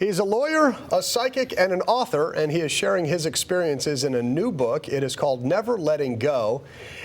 He's a lawyer, a psychic, and an author, and he is sharing his experiences in a new book. It is called Never Letting Go,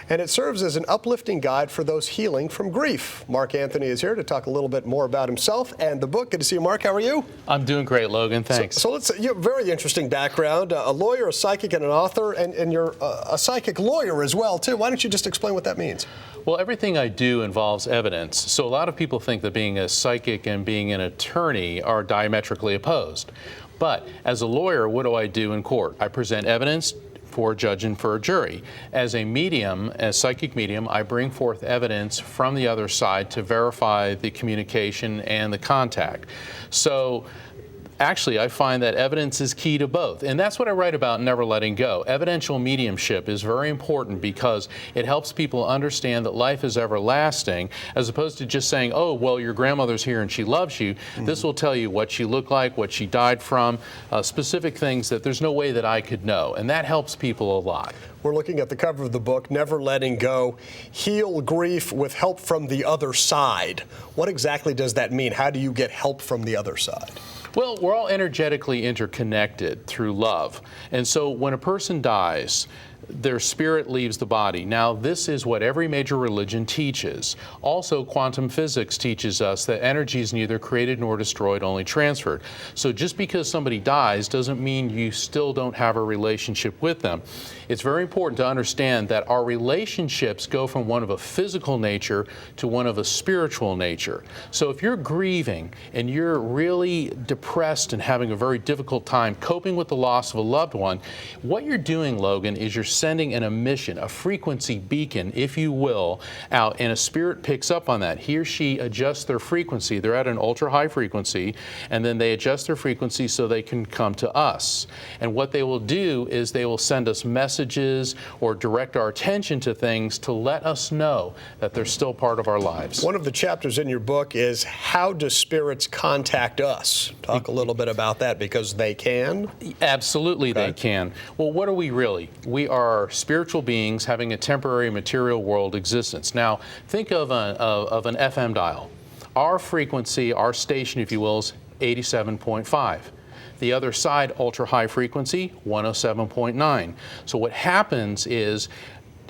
and it serves as an uplifting guide for those healing from grief. Mark Anthony is here to talk a little bit more about himself and the book. Good to see you, Mark. How are you? I'm doing great, Logan. Thanks. So let's. You have a very interesting background, a lawyer, a psychic, and an author, and you're a psychic lawyer as well, too. Why don't you just explain what that means? Well, everything I do involves evidence. So a lot of people think that being a psychic and being an attorney are diametrically opposed. But as a lawyer, what do I do in court? I present evidence for a judge and for a jury. As a medium, as psychic medium, I bring forth evidence from the other side to verify the communication and the contact. So actually, I find that evidence is key to both. And that's what I write about in Never Letting Go. Evidential mediumship is very important because it helps people understand that life is everlasting, as opposed to just saying, oh, well, your grandmother's here and she loves you. This will tell you what she looked like, what she died from, specific things that there's no way that I could know. And that helps people a lot. We're looking at the cover of the book, Never Letting Go, Heal Grief with Help from the Other Side. What exactly does that mean? How do you get help from the other side? Well, we're all energetically interconnected through love. And so when a person dies, their spirit leaves the body. Now, this is what every major religion teaches. Also, quantum physics teaches us that energy is neither created nor destroyed, only transferred. So just because somebody dies doesn't mean you still don't have a relationship with them. It's very important to understand that our relationships go from one of a physical nature to one of a spiritual nature. So if you're grieving and you're really depressed and having a very difficult time coping with the loss of a loved one, what you're doing, Logan, is you're sending an emission, a frequency beacon, if you will, out, and a spirit picks up on that. He or she adjusts their frequency. They're at an ultra high frequency, and then they adjust their frequency so they can come to us. And what they will do is they will send us messages or direct our attention to things to let us know that they're still part of our lives. One of the chapters in your book is how do spirits contact us? Talk a little bit about that, because they can. Absolutely, they can. Well, what are we really? We are spiritual beings having a temporary material world existence. Now, think of an FM dial. Our frequency, our station, if you will, is 87.5. The other side, ultra high frequency, 107.9. So what happens is,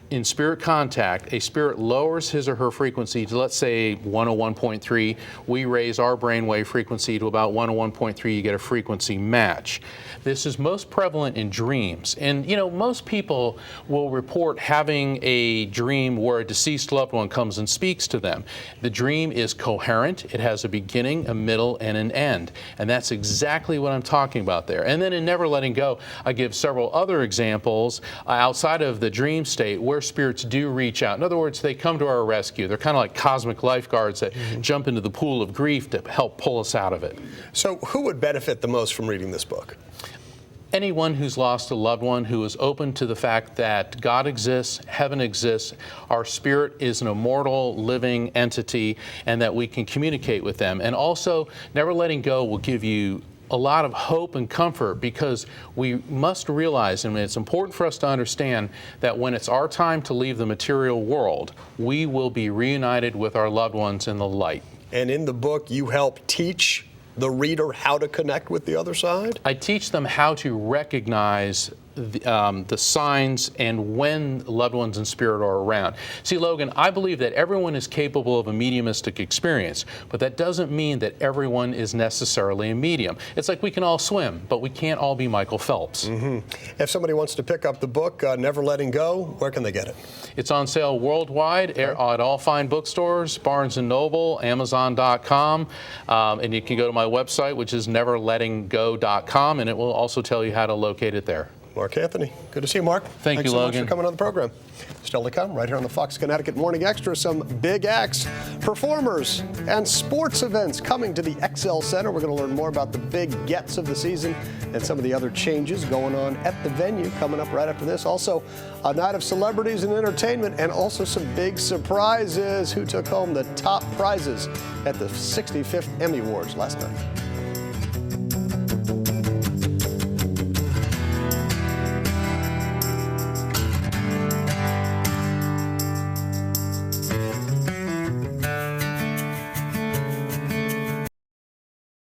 in spirit contact, a spirit lowers his or her frequency to, let's say, 101.3. We raise our brainwave frequency to about 101.3. You get a frequency match. This is most prevalent in dreams. And, you know, most people will report having a dream where a deceased loved one comes and speaks to them. The dream is coherent. It has a beginning, a middle, and an end. And that's exactly what I'm talking about there. And then in Never Letting Go, I give several other examples outside of the dream state where spirits do reach out. In other words, they come to our rescue. They're kind of like cosmic lifeguards that jump into the pool of grief to help pull us out of it. So who would benefit the most from reading this book? Anyone who's lost a loved one, who is open to the fact that God exists, heaven exists, our spirit is an immortal living entity, and that we can communicate with them. And also, Never Letting Go will give you a lot of hope and comfort, because we must realize, and it's important for us to understand, that when it's our time to leave the material world, we will be reunited with our loved ones in the light. And in the book, you help teach the reader how to connect with the other side? I teach them how to recognize the signs and when loved ones in spirit are around. See, Logan, I believe that everyone is capable of a mediumistic experience, but that doesn't mean that everyone is necessarily a medium. It's like we can all swim, but we can't all be Michael Phelps. If somebody wants to pick up the book, Never Letting Go, where can they get it? It's on sale worldwide at all fine bookstores, Barnes & Noble, Amazon.com, and you can go to my website, which is neverlettinggo.com, and it will also tell you how to locate it there. Mark Anthony, good to see you, Mark. Thanks you, so Logan. much for coming on the program. Still to come, right here on the Fox Connecticut Morning Extra, some big acts, performers, and sports events coming to the XL Center. We're going to learn more about the big gets of the season and some of the other changes going on at the venue coming up right after this. Also, a night of celebrities and entertainment, and also some big surprises. Who took home the top prizes at the 65th Emmy Awards last night?